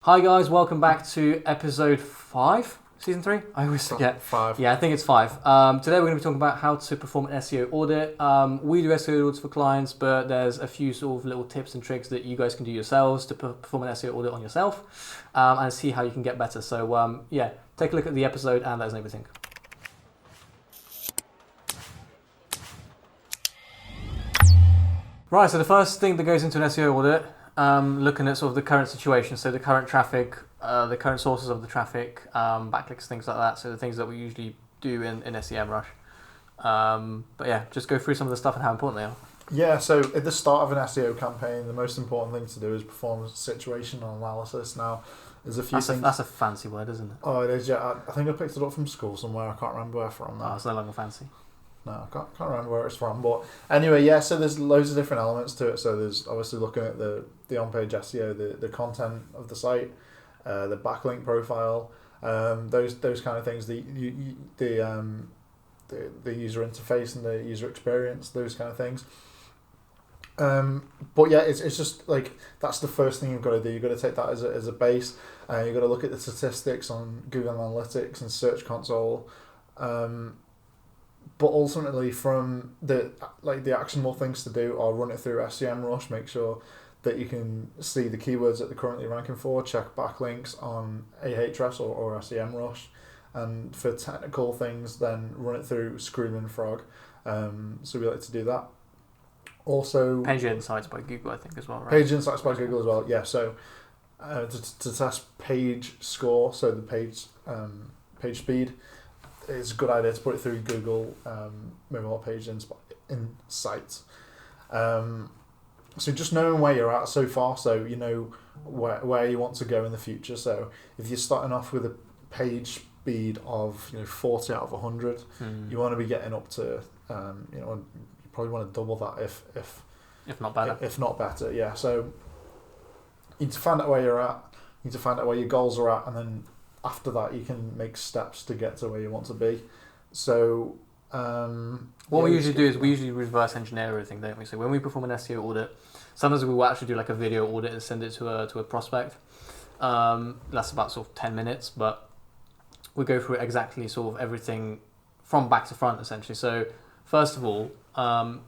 Hi guys, welcome back to episode 5, season 3? I always forget. 5. Yeah, I think it's 5. Today we're going to be talking about how to perform an SEO audit. We do SEO audits for clients, but there's a few sort of little tips and tricks that you guys can do yourselves to perform an SEO audit on yourself and see how you can get better. So yeah, take a look at the episode and let us know what you think. Right, so the first thing that goes into an SEO audit, looking at sort of the current situation, so the current traffic, the current sources of the traffic, backlinks, things like that, so the things that we usually do in SEMrush. But yeah, just go through some of the stuff and how important they are. Yeah, so at the start of an SEO campaign, the most important thing to do is perform situational analysis. Now, there's a few things... That's a fancy word, isn't it? Oh, it is, yeah. I think I picked it up from school somewhere. I can't remember where from now. Oh, it's no longer fancy. No, I can't remember where it's from. But anyway, yeah, so there's loads of different elements to it. So there's obviously looking at the on-page SEO, the content of the site, the backlink profile, those kind of things, the user interface and the user experience, those kind of things. But yeah, it's just like that's the first thing you've got to do. You've got to take that as a base. You've got to look at the statistics on Google Analytics and Search Console. But ultimately, from the actionable things to do are run it through SEMrush, make sure that you can see the keywords that they're currently ranking for, check backlinks on Ahrefs or SEMrush, and for technical things, then run it through Screaming Frog. So we like to do that. Also, Page Insights by Google, I think, as well, right? Page Insights by Google as well, yeah. So to test page score, so the page speed, it's a good idea to put it through Google Mobile Page Insights. So just knowing where you're at so far, so you know where you want to go in the future. So if you're starting off with a page speed of 40 out of 100, you want to be getting up to you probably want to double that if not better. If not better, yeah. So you need to find out where you're at. You need to find out where your goals are at, and then after that you can make steps to get to where you want to be. So what we usually do is we usually reverse engineer everything, don't we? So when we perform an SEO audit, sometimes we will actually do like a video audit and send it to a prospect. That's about sort of 10 minutes, but we go through exactly sort of everything from back to front essentially. So first of all,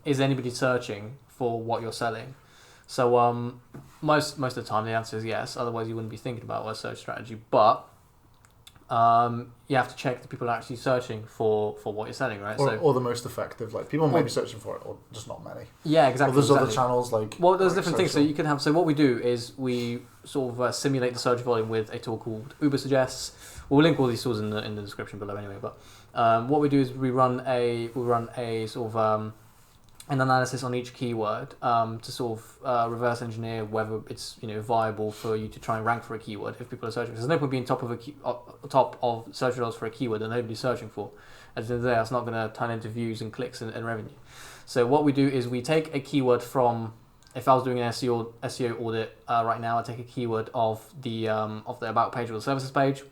is anybody searching for what you're selling? So most of the time the answer is yes, otherwise you wouldn't be thinking about a search strategy. But you have to check that people are actually searching for what you're selling, right? Or the most effective. Like people may be searching for it, or just not many. Yeah, exactly. Or there's other channels like. Well, there's different things. So you can have. So what we do is we sort of simulate the search volume with a tool called Uber Suggests. We'll link all these tools in the description below anyway. But what we do is we run a sort of an analysis on each keyword to sort of reverse engineer whether it's viable for you to try and rank for a keyword if people are searching. There's no point being top of search results for a keyword that nobody's searching for. At the end of the day, that's not going to turn into views and clicks and revenue. So what we do is we take a keyword from. If I was doing an SEO audit right now, I take a keyword of the about page or the services page,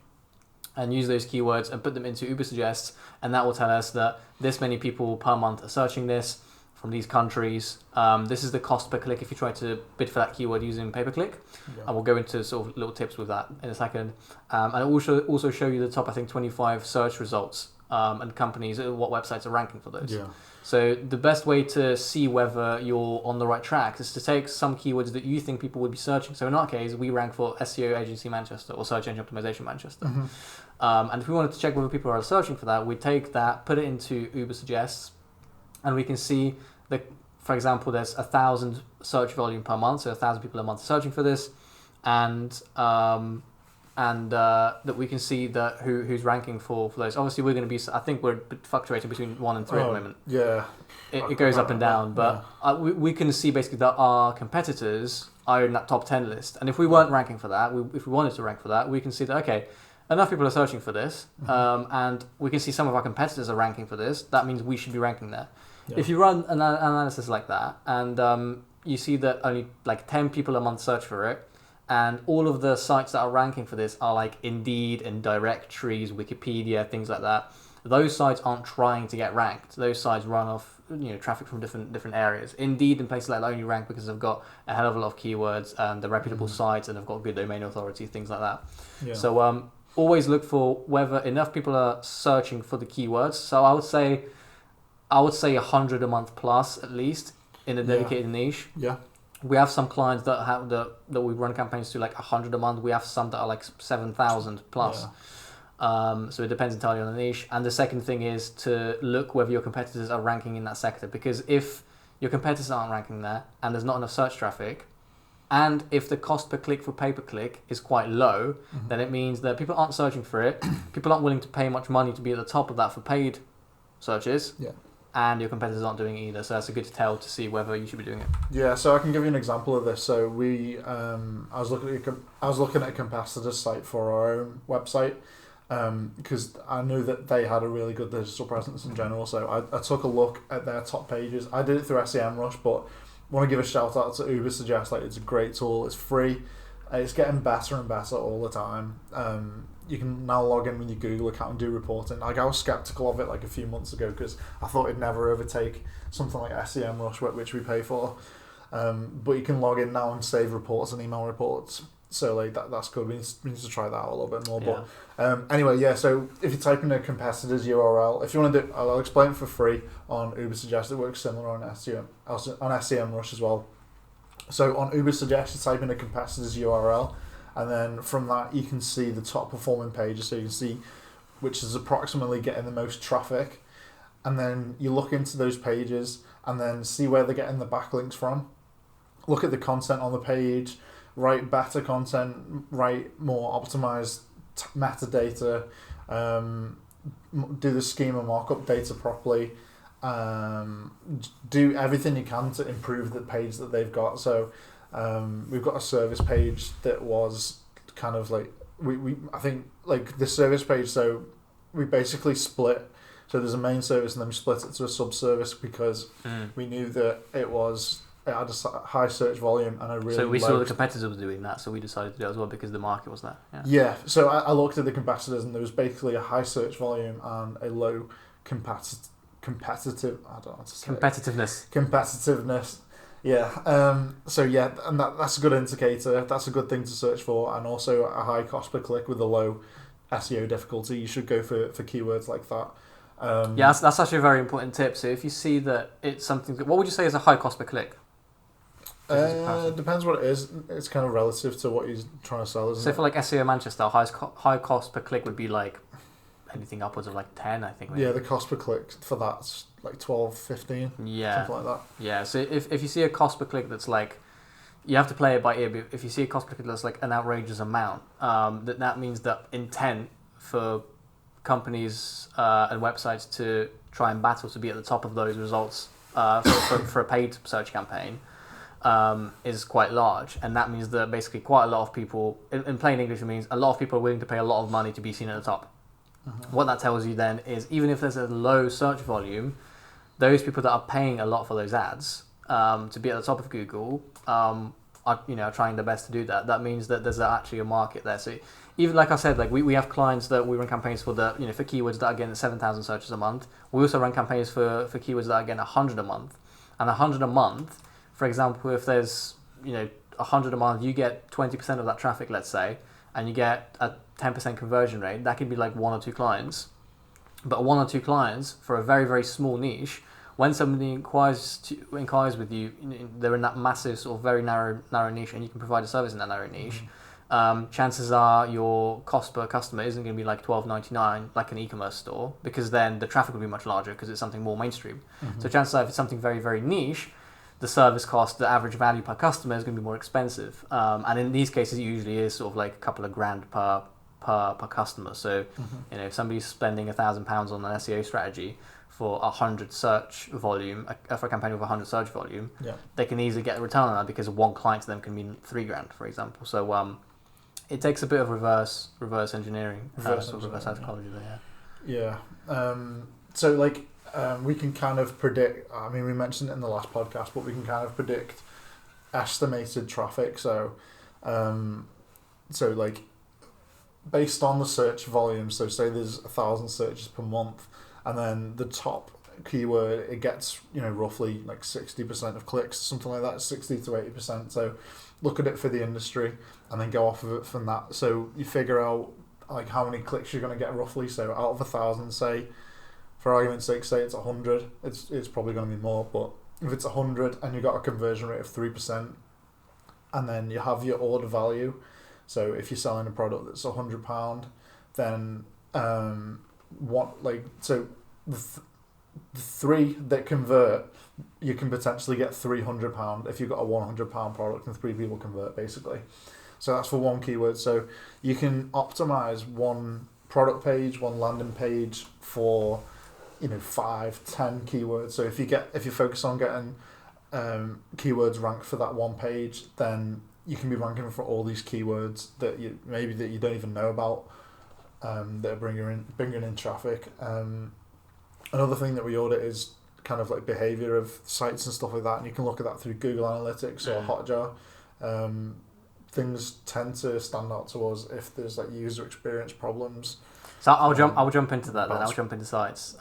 and use those keywords and put them into Uber Suggests, and that will tell us that this many people per month are searching this from these countries. This is the cost per click if you try to bid for that keyword using pay-per-click. Yeah. And we'll go into sort of little tips with that in a second. And it will also show you the top, I think, 25 search results and companies, what websites are ranking for those. Yeah. So the best way to see whether you're on the right track is to take some keywords that you think people would be searching. So in our case, we rank for SEO Agency Manchester or Search Engine Optimization Manchester. Mm-hmm. And if we wanted to check whether people are searching for that, we take that, put it into Uber Suggests, and we can see that, for example, there's 1,000 search volume per month, so 1,000 people a month searching for this, and that we can see that who's ranking for those. Obviously, we're going to be. I think we're fluctuating between 1 and 3 at the moment. Yeah, it goes up and down, but we can see basically that our competitors are in that top 10 list, and if we weren't ranking for that, if we wanted to rank for that, we can see that okay, enough people are searching for this, and we can see some of our competitors are ranking for this. That means we should be ranking there. Yeah. If you run an analysis like that, and you see that only like 10 people a month search for it, and all of the sites that are ranking for this are like Indeed and directories, Wikipedia, things like that, those sites aren't trying to get ranked. Those sites run off traffic from different areas. Indeed, in places like that only rank because they've got a hell of a lot of keywords and they're reputable sites and they've got good domain authority, things like that. Yeah. So always look for whether enough people are searching for the keywords. So I would say 100 a month plus at least in a dedicated niche. Yeah. We have some clients that have that we run campaigns to like 100 a month. We have some that are like 7,000 plus. Yeah. So it depends entirely on the niche. And the second thing is to look whether your competitors are ranking in that sector, because if your competitors aren't ranking there and there's not enough search traffic, and if the cost per click for pay-per-click is quite low, then it means that people aren't searching for it. People aren't willing to pay much money to be at the top of that for paid searches. Yeah. And your competitors aren't doing it either. So that's a good tell to see whether you should be doing it. Yeah, so I can give you an example of this. So I was looking at a competitor site for our own website, because I knew that they had a really good digital presence in general. So I took a look at their top pages. I did it through SEMrush, but I want to give a shout out to Ubersuggest. Like, it's a great tool. It's free. It's getting better and better all the time. You can now log in with your Google account and do reporting. Like, I was skeptical of it like a few months ago because I thought it'd never overtake something like SEMrush, which we pay for. But you can log in now and save reports and email reports. So like that's good. We need to try that out a little bit more. Yeah. But anyway, yeah. So if you type in a competitor's URL, if you want to do, I'll explain it for free on Ubersuggest. It works similar on SEMrush as well. So on Ubersuggest, you type in a competitor's URL, and then from that you can see the top performing pages. So you can see which is approximately getting the most traffic, and then you look into those pages and then see where they're getting the backlinks from. Look at the content on the page. Write better content, write more optimized metadata, do the schema markup data properly, do everything you can to improve the page that they've got. So we've got a service page that was kind of like, I think like the service page, so we basically split. So there's a main service and then we split it to a sub-service because we knew that it had a high search volume and a really So we saw the competitors were doing that, so we decided to do it as well because the market was there. Yeah, so I looked at the competitors and there was basically a high search volume and a low competitive, I don't know what to say. Competitiveness. Yeah. So yeah, and that's a good indicator. That's a good thing to search for, and also a high cost per click with a low SEO difficulty. You should go for keywords like that. Yeah, that's actually a very important tip. So if you see that it's something, what would you say is a high cost per click? Depends what it is. It's kind of relative to what you're trying to sell, isn't it? So for like SEO Manchester, high cost per click would be like anything upwards of like 10, I think. Maybe. Yeah, the cost per click for that's like 12, 15, yeah, something like that. Yeah, so if you see a cost per click that's like, you have to play it by ear, but if you see a cost per click that's like an outrageous amount, that means that intent for companies and websites to try and battle to be at the top of those results for a paid search campaign is quite large, and that means that basically quite a lot of people, in plain English, it means a lot of people are willing to pay a lot of money to be seen at the top. What that tells you then is even if there's a low search volume, those people that are paying a lot for those ads to be at the top of Google are trying their best to do that. That means that there's actually a market there. So even like I said, like we have clients that we run campaigns for that for keywords that are getting 7,000 searches a month. We also run campaigns for keywords that are getting 100 a month, and 100 a month. For example, if there's 100 a month, you get 20% of that traffic, let's say, and you get a 10% conversion rate. That could be like one or two clients, but one or two clients for a very, very small niche. When somebody inquires with you, they're in that massive sort of very narrow niche, and you can provide a service in that narrow niche. Chances are your cost per customer isn't going to be like $12.99 like an e-commerce store, because then the traffic will be much larger because it's something more mainstream. So chances are if it's something very, very niche, the service cost, the average value per customer is going to be more expensive. And in these cases, it usually is sort of like a couple of grand per customer. So, if somebody's spending £1,000 on an SEO strategy for 100 search volume, for a campaign with 100 search volume, they can easily get a return on that because one client to them can mean $3,000, for example. So, it takes a bit of reverse engineering, reverse psychology there. Yeah. So like. We can kind of predict, I mean, we mentioned it in the last podcast, but we can kind of predict estimated traffic. So like based on the search volume. So say there's 1,000 searches per month, and then the top keyword, it gets, you know, roughly like 60% of clicks, something like that, 60 to 80%. So look at it for the industry and then go off of it from that. So you figure out like how many clicks you're going to get roughly. So out of 1,000, say, for argument's sake, say it's 100, it's probably going to be more, but if it's 100 and you've got a conversion rate of 3%, and then you have your order value, so if you're selling a product that's £100, then the three that convert, you can potentially get £300 if you've got a £100 product and 3 people convert, basically. So that's for one keyword. So you can optimize one product page, one landing page for, you know, 5, 10 keywords. So if you focus on getting keywords ranked for that one page, then you can be ranking for all these keywords that you don't even know about, that are bringing in traffic. Another thing that we audit is kind of like behavior of sites and stuff like that, and you can look at that through Google Analytics or Hotjar. Things tend to stand out to us if there's like user experience problems. So I'll jump into that then. I'll jump into sites.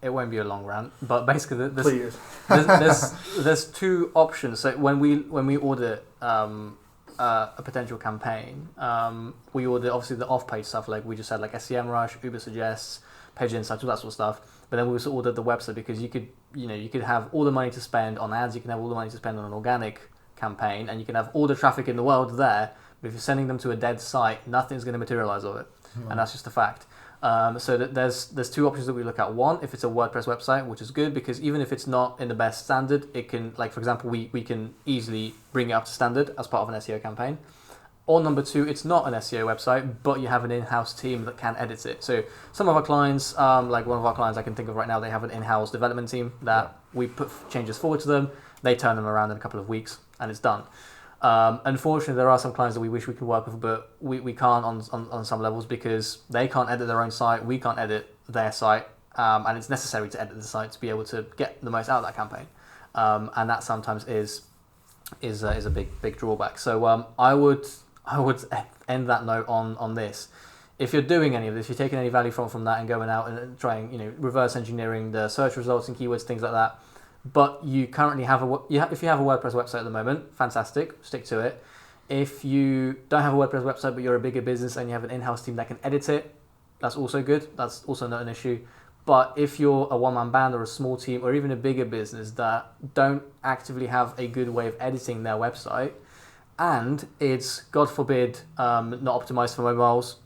It won't be a long rant, but basically there's 2 options. So when we audit a potential campaign, we audit obviously the off-page stuff, like we just said, like SEMrush, Uber Suggests, Page Insights, all that sort of stuff. But then we also audit the website, because you could have all the money to spend on ads, you can have all the money to spend on an organic campaign, and you can have all the traffic in the world there, but if you're sending them to a dead site, nothing's going to materialize of it. And that's just a fact. So there's 2 options that we look at. One, if it's a WordPress website, which is good, because even if it's not in the best standard, it can, like for example, we can easily bring it up to standard as part of an SEO campaign. Or number 2, it's not an SEO website, but you have an in-house team that can edit it. So some of our clients, like one of our clients I can think of right now, they have an in-house development team that we put changes forward to them, they turn them around in a couple of weeks, and it's done. Unfortunately, there are some clients that we wish we could work with, but we can't on some levels, because they can't edit their own site, we can't edit their site, and it's necessary to edit the site to be able to get the most out of that campaign, and that sometimes is a big drawback. So I would end that note on this. If you're doing any of this, if you're taking any value from that and going out and trying, reverse engineering the search results and keywords, things like that, but you currently have if you have a WordPress website at the moment, fantastic, stick to it. If you don't have a WordPress website, but you're a bigger business and you have an in-house team that can edit it, that's also good. That's also not an issue. But if you're a one-man band or a small team or even a bigger business that don't actively have a good way of editing their website, and it's, God forbid, not optimized for mobiles,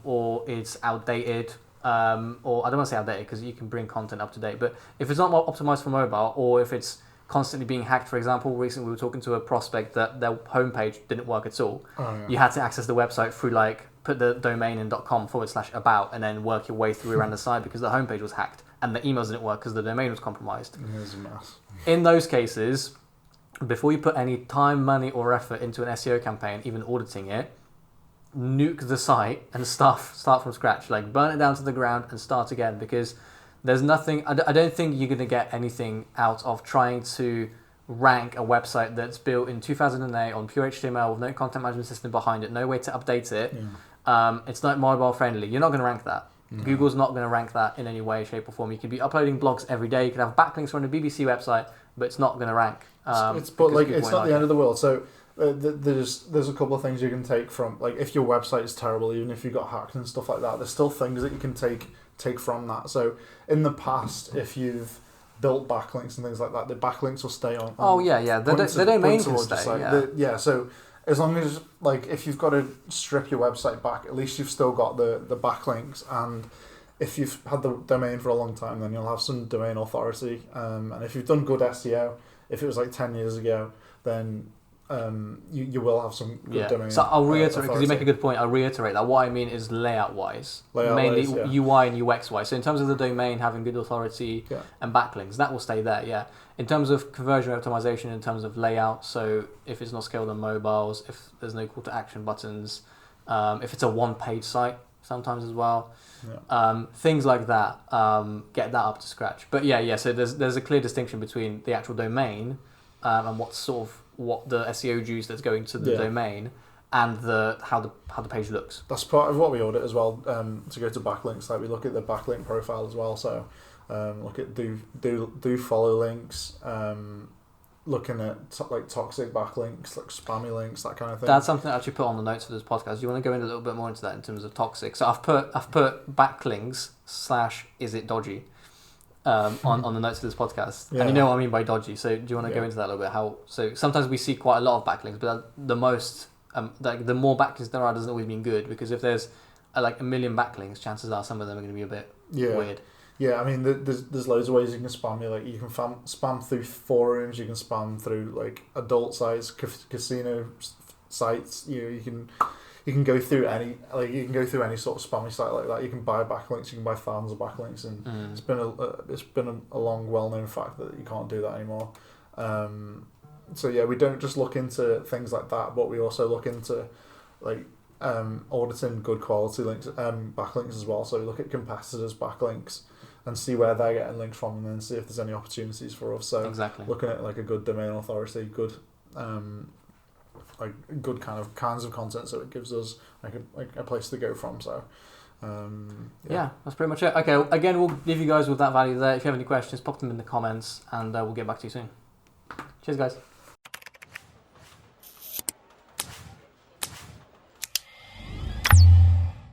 or it's outdated, or I don't want to say outdated because you can bring content up to date, but if it's not optimized for mobile, or if it's constantly being hacked, for example, recently we were talking to a prospect that their homepage didn't work at all. You had to access the website through put the domain in .com/about and then work your way through around the site because the homepage was hacked and the emails didn't work because the domain was compromised. It was a mess. In those cases, before you put any time, money or effort into an SEO campaign, even auditing it, nuke the site and start from scratch. Burn it down to the ground and start again, because there's nothing, I don't think you're going to get anything out of trying to rank a website that's built in 2008 on pure HTML with no content management system behind it, no way to update it. It's not mobile friendly. You're not going to rank that. No. Google's not going to rank that in any way, shape or form. You could be uploading blogs every day. You could have backlinks from a BBC website, but it's not going to rank. It's not the end of the world. So there's a couple of things you can take from, if your website is terrible, even if you got hacked and stuff like that, there's still things that you can take from that. So in the past, if you've built backlinks and things like that, the backlinks will stay on. The domain can stay. So as long as, if you've got to strip your website back, at least you've still got the backlinks, and if you've had the domain for a long time, then you'll have some domain authority. And if you've done good SEO, if it was 10 years ago, then you will have some good domain. So I'll reiterate, because you make a good point, I'll reiterate that what I mean is layout-wise, mainly UI and UX-wise. So in terms of the domain having good authority and backlinks, that will stay there, In terms of conversion optimization, in terms of layout, so if it's not scaled on mobiles, if there's no call to action buttons, if it's a one-page site sometimes as well, things like that, get that up to scratch. But so there's a clear distinction between the actual domain and what the SEO juice that's going to the domain, and how the page looks. That's part of what we audit as well. To go to backlinks, like we look at the backlink profile as well. So look at do follow links. Looking at like toxic backlinks, like spammy links, that kind of thing. That's something I actually put on the notes for this podcast. Do you want to go in a little bit more into that in terms of toxic? So I've put backlinks / is it dodgy on the notes for this podcast. And you know what I mean by dodgy. So do you want to go into that a little bit? So sometimes we see quite a lot of backlinks, but the most the more backlinks there are doesn't always mean good, because if there's like a million backlinks, chances are some of them are going to be a bit weird. Yeah, I mean, there's loads of ways you can spam. Like you can spam through forums, you can spam through like adult sites, casino sites. You can go through any sort of spammy site like that. You can buy backlinks, you can buy thousands of backlinks, and it's been a long, well-known fact that you can't do that anymore. So yeah, we don't just look into things like that, but we also look into like auditing good quality links, backlinks as well. So we look at competitors' backlinks and see where they're getting links from, and then see if there's any opportunities for us. So looking at like a good domain authority, good like good kinds of content, so it gives us like a place to go from. So yeah, that's pretty much it. Okay, again, we'll leave you guys with that value there. If you have any questions, pop them in the comments, and we'll get back to you soon. Cheers, guys.